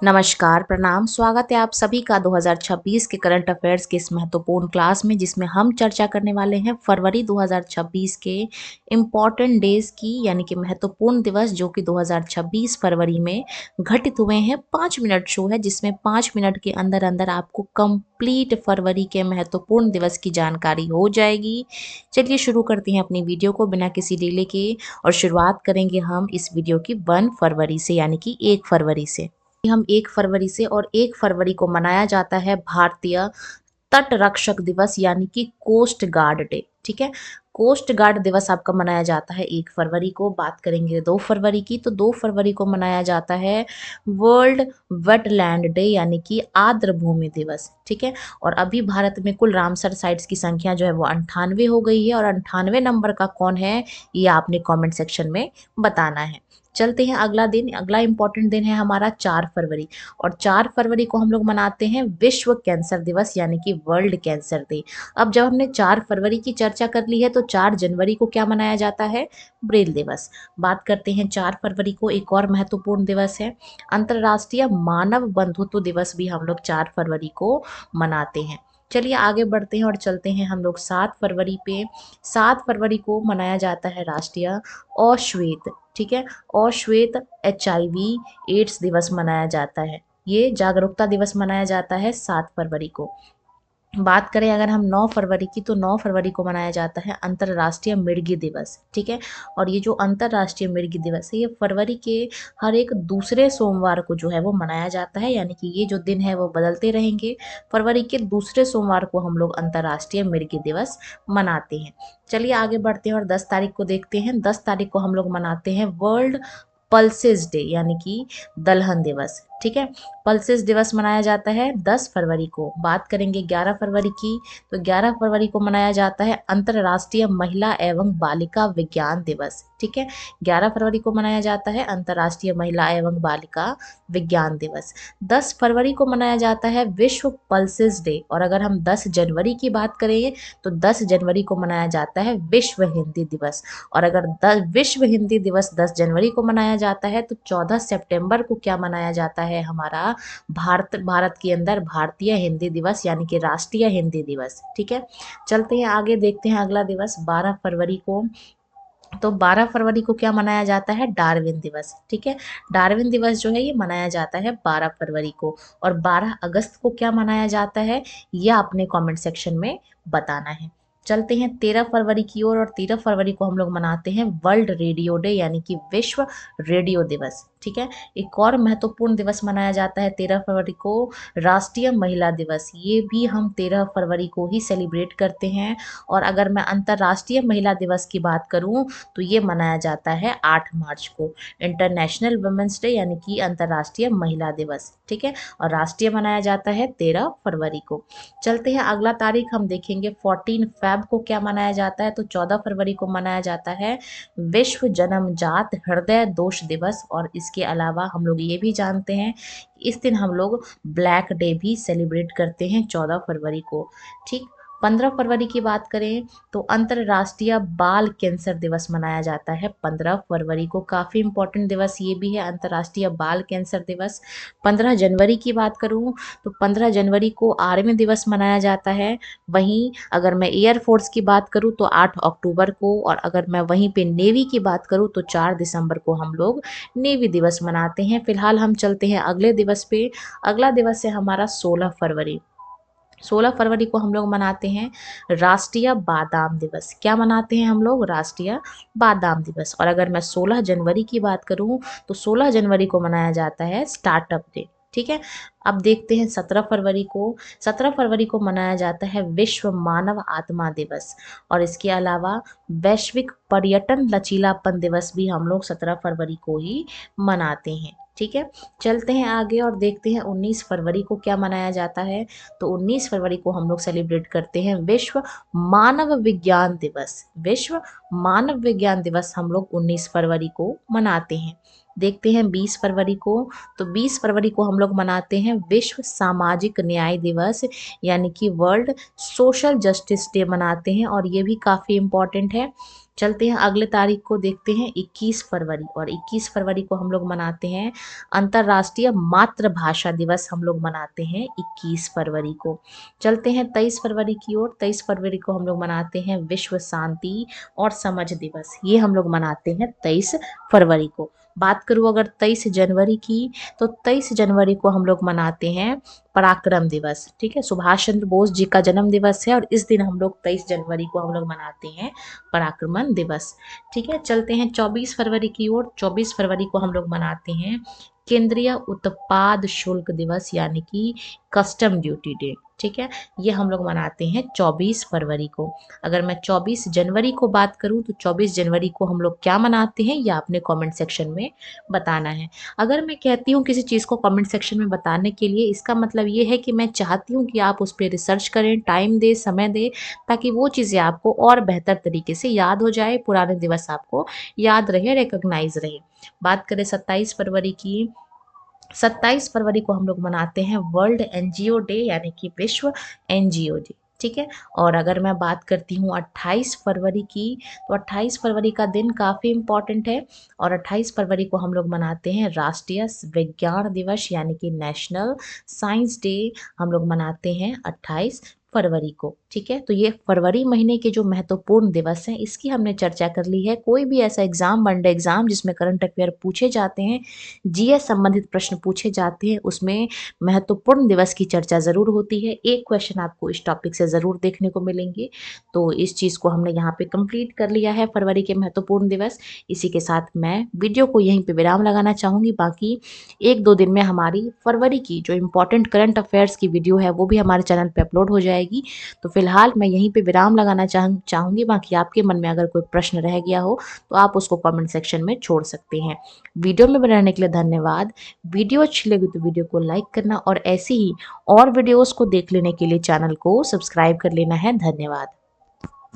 नमस्कार, प्रणाम, स्वागत है आप सभी का 2026 के करंट अफेयर्स के इस महत्वपूर्ण क्लास में जिसमें हम चर्चा करने वाले हैं फरवरी 2026 के इम्पॉर्टेंट डेज की यानी कि महत्वपूर्ण दिवस जो कि 2026 फरवरी में घटित हुए हैं। 5 मिनट शो है जिसमें 5 मिनट के अंदर अंदर आपको कंप्लीट फरवरी के महत्वपूर्ण दिवस की जानकारी हो जाएगी। चलिए शुरू करते हैं अपनी वीडियो को बिना किसी डिले के और शुरुआत करेंगे हम इस वीडियो की 1 फरवरी से यानी कि 1 फरवरी से। हम 1 फरवरी से और 1 फरवरी को मनाया जाता है भारतीय तट रक्षक दिवस यानी कि कोस्ट गार्ड डे। ठीक है, कोस्ट गार्ड दिवस आपका मनाया जाता है 1 फरवरी को। बात करेंगे 2 फरवरी की, तो 2 फरवरी को मनाया जाता है वर्ल्ड वेटलैंड डे यानी कि आर्द्र भूमि दिवस। ठीक है, और अभी भारत में कुल रामसर साइट्स की संख्या जो है वो 98 हो गई है और 98 नंबर का कौन है ये आपने कमेंट सेक्शन में बताना है। चलते हैं अगला दिन। अगला इंपॉर्टेंट दिन है हमारा 4 फरवरी और 4 फरवरी को हम लोग मनाते हैं विश्व कैंसर दिवस यानी कि वर्ल्ड कैंसर डे। अब जब हमने 4 फरवरी की चर्चा कर ली है तो 4 जनवरी को क्या मनाया जाता है? ब्रेल दिवस। बात करते हैं 4 फरवरी को एक और महत्वपूर्ण दिवस है अंतर्राष्ट्रीय मानव बंधुत्व दिवस भी हम लोग 4 फरवरी को मनाते हैं। चलिए आगे बढ़ते हैं और चलते हैं हम लोग 7 फरवरी पे। 7 फरवरी को मनाया जाता है राष्ट्रीय अश्वेत। ठीक है, अश्वेत HIV एड्स दिवस मनाया जाता है। ये जागरूकता दिवस मनाया जाता है 7 फरवरी को। बात करें अगर हम 9 फरवरी की, तो 9 फरवरी को मनाया जाता है अंतर्राष्ट्रीय मिर्गी दिवस। ठीक है, और ये जो अंतर्राष्ट्रीय मिर्गी दिवस है ये फरवरी के हर एक दूसरे सोमवार को जो है वो मनाया जाता है, यानी कि ये जो दिन है वो बदलते रहेंगे। फरवरी के दूसरे सोमवार को हम लोग अंतर्राष्ट्रीय मिर्गी दिवस मनाते हैं। चलिए आगे बढ़ते हैं और 10 तारीख को देखते हैं। 10 तारीख को हम लोग मनाते हैं वर्ल्ड पल्सेस डे यानी कि दलहन दिवस। ठीक है, पल्सेस दिवस मनाया जाता है 10 फरवरी को। बात करेंगे 11 फरवरी की, तो 11 फरवरी को मनाया जाता है अंतर्राष्ट्रीय महिला एवं बालिका विज्ञान दिवस। ठीक है, 11 फरवरी को मनाया जाता है अंतर्राष्ट्रीय महिला एवं बालिका विज्ञान दिवस। 10 फरवरी को मनाया जाता है विश्व पल्सेस डे। और अगर हम 10 जनवरी की बात करें तो 10 जनवरी को मनाया जाता है विश्व हिंदी दिवस। और अगर विश्व हिंदी दिवस 10 जनवरी को मनाया जाता है तो 14 सितंबर को क्या मनाया जाता है हमारा भारत के अंदर भारतीय हिंदी दिवस यानी कि राष्ट्रीय हिंदी दिवस। ठीक है, चलते हैं आगे देखते हैं अगला दिवस 12 फरवरी को। तो 12 फरवरी को क्या मनाया जाता है? डार्विन दिवस। ठीक है, डार्विन दिवस जो है ये मनाया जाता है 12 फरवरी को। और 12 अगस्त को क्या मनाया जाता है ये आपने कमेंट सेक्शन में बताना है। चलते हैं 13 फरवरी की ओर और 13 फरवरी को हम लोग मनाते हैं वर्ल्ड रेडियो डे यानी कि विश्व रेडियो दिवस। ठीक है, एक और महत्वपूर्ण दिवस मनाया जाता है 13 फरवरी को राष्ट्रीय महिला दिवस। ये भी हम 13 फरवरी को ही सेलिब्रेट करते हैं। और अगर मैं अंतर्राष्ट्रीय महिला दिवस की बात करूं तो ये मनाया जाता है 8 मार्च को, इंटरनेशनल वुमेन्स डे यानी कि अंतर्राष्ट्रीय महिला दिवस। ठीक है, और राष्ट्रीय मनाया जाता है 13 फरवरी को। चलते हैं अगला तारीख हम देखेंगे 14 फैब को क्या मनाया जाता है। तो 14 फरवरी को मनाया जाता है विश्व जन्मजात हृदय दोष दिवस। और इसके अलावा हम लोग ये भी जानते हैं इस दिन हम लोग ब्लैक डे भी सेलिब्रेट करते हैं 14 फरवरी को। ठीक, 15 फरवरी की बात करें तो अंतर्राष्ट्रीय बाल कैंसर दिवस मनाया जाता है 15 फरवरी को। काफ़ी इंपॉर्टेंट दिवस ये भी है अंतर्राष्ट्रीय बाल कैंसर दिवस। 15 जनवरी की बात करूं तो 15 जनवरी को आर्मी दिवस मनाया जाता है। वहीं अगर मैं एयरफोर्स की बात करूं तो 8 अक्टूबर को। और अगर मैं वहीं पे नेवी की बात करूं तो 4 दिसंबर को हम लोग नेवी दिवस मनाते हैं। फिलहाल हम चलते हैं अगले दिवस पे। अगला दिवस है हमारा 16 फरवरी। 16 फरवरी को हम लोग मनाते हैं राष्ट्रीय बादाम दिवस। क्या मनाते हैं हम लोग? राष्ट्रीय बादाम दिवस। और अगर मैं 16 जनवरी की बात करूं तो 16 जनवरी को मनाया जाता है स्टार्टअप डे। ठीक है, अब देखते हैं 17 फरवरी को। 17 फरवरी को मनाया जाता है विश्व मानव आत्मा दिवस। और इसके अलावा वैश्विक पर्यटन लचीलापन दिवस भी हम लोग 17 फरवरी को ही मनाते हैं। ठीक है, चलते हैं आगे और देखते हैं 19 फरवरी को क्या मनाया जाता है। तो 19 फरवरी को हम लोग सेलिब्रेट करते हैं विश्व मानव विज्ञान दिवस। विश्व मानव विज्ञान दिवस हम लोग 19 फरवरी को मनाते हैं। देखते हैं 20 फरवरी को। तो 20 फरवरी को हम लोग मनाते हैं विश्व सामाजिक न्याय दिवस यानी कि वर्ल्ड सोशल जस्टिस डे मनाते हैं। और ये भी काफ़ी इम्पॉर्टेंट है। चलते हैं अगले तारीख को, देखते हैं 21 फरवरी, और 21 फरवरी को हम लोग मनाते हैं अंतर्राष्ट्रीय मातृभाषा दिवस, हम लोग मनाते हैं 21 फरवरी को। चलते हैं 23 फरवरी की ओर, 23 फरवरी को हम लोग मनाते हैं विश्व शांति और समझ दिवस, ये हम लोग मनाते हैं 23 फरवरी को। बात करूँ अगर 23 जनवरी की, तो 23 जनवरी को हम लोग मनाते हैं पराक्रम दिवस, ठीक है। सुभाष चंद्र बोस जी का जन्म दिवस है और इस दिन हम लोग 23 जनवरी को हम लोग मनाते हैं पराक्रम दिवस, ठीक है। चलते हैं 24 फरवरी की ओर, 24 फरवरी को हम लोग मनाते हैं केंद्रीय उत्पाद शुल्क दिवस, यानी कि कस्टम ड्यूटी डे, ठीक है। ये हम लोग मनाते हैं 24 फरवरी को। अगर मैं 24 जनवरी को बात करूं, तो 24 जनवरी को हम लोग क्या मनाते हैं, या आपने कमेंट सेक्शन में बताना है। अगर मैं कहती हूँ किसी चीज़ को कमेंट सेक्शन में बताने के लिए, इसका मतलब ये है कि मैं चाहती हूँ कि आप उस पर रिसर्च करें, टाइम दे, समय दे, ताकि वो चीज़ें आपको और बेहतर तरीके से याद हो जाए, पुराने दिवस आपको याद रहे, रिकॉग्नाइज रहे। बात करें 27 फरवरी की, 27 फरवरी को हम लोग मनाते हैं वर्ल्ड एनजीओ डे, यानी कि विश्व एनजीओ डे, ठीक है। और अगर मैं बात करती हूँ 28 फरवरी की, तो 28 फरवरी का दिन काफ़ी इम्पॉर्टेंट है, और 28 फरवरी को हम लोग मनाते हैं राष्ट्रीय विज्ञान दिवस, यानी कि नेशनल साइंस डे, हम लोग मनाते हैं 28 फरवरी को, ठीक है। तो ये फरवरी महीने के जो महत्वपूर्ण दिवस हैं, इसकी हमने चर्चा कर ली है। कोई भी ऐसा एग्जाम, वनडे एग्जाम जिसमें करंट अफेयर पूछे जाते हैं, जीएस संबंधित प्रश्न पूछे जाते हैं, उसमें महत्वपूर्ण दिवस की चर्चा ज़रूर होती है। एक क्वेश्चन आपको इस टॉपिक से ज़रूर देखने को मिलेंगे। तो इस चीज़ को हमने यहाँ पे कंप्लीट कर लिया है, फरवरी के महत्वपूर्ण दिवस। इसी के साथ मैं वीडियो को यहीं पे विराम लगाना चाहूँगी। बाकी 1-2 दिन में हमारी फरवरी की जो इम्पोर्टेंट करंट अफेयर्स की वीडियो है, वो भी हमारे चैनल पर अपलोड हो जाएगी। तो फिलहाल मैं यहीं पे विराम लगाना चाहूँगी। बाकी आपके मन में अगर कोई प्रश्न रह गया हो, तो आप उसको कमेंट सेक्शन में छोड़ सकते हैं। वीडियो में बने रहने के लिए धन्यवाद। वीडियो अच्छी लगी तो वीडियो को लाइक करना, और ऐसी ही और वीडियोस को देख लेने के लिए चैनल को सब्सक्राइब कर लेना है। धन्यवाद।